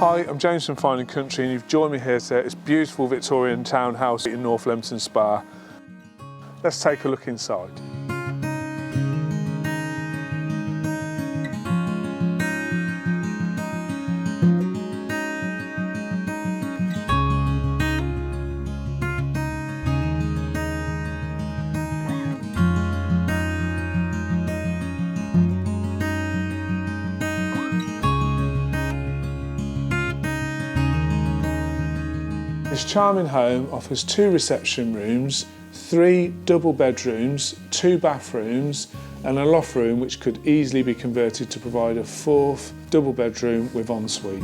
Hi, I'm James from Fine & Country and you've joined me here today at this beautiful Victorian townhouse in North Leamington Spa. Let's take a look inside. This charming home offers 2 reception rooms, 3 double bedrooms, 2 bathrooms and a loft room which could easily be converted to provide a 4th double bedroom with ensuite.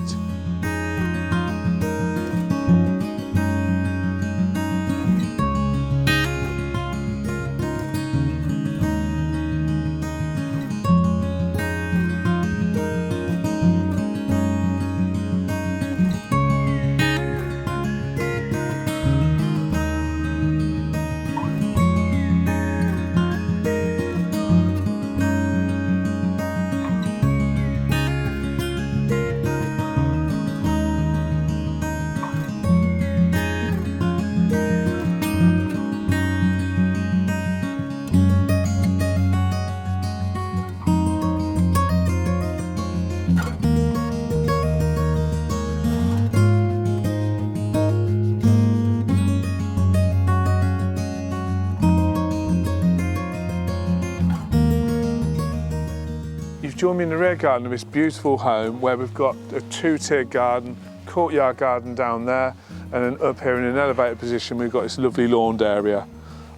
You've joined me in the rear garden of this beautiful home where we've got a 2-tiered garden, courtyard garden down there, and then up here in an elevated position we've got this lovely lawned area.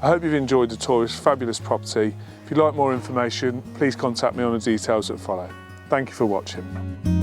I hope you've enjoyed the tour of this fabulous property. If you'd like more information, please contact me on the details that follow. Thank you for watching.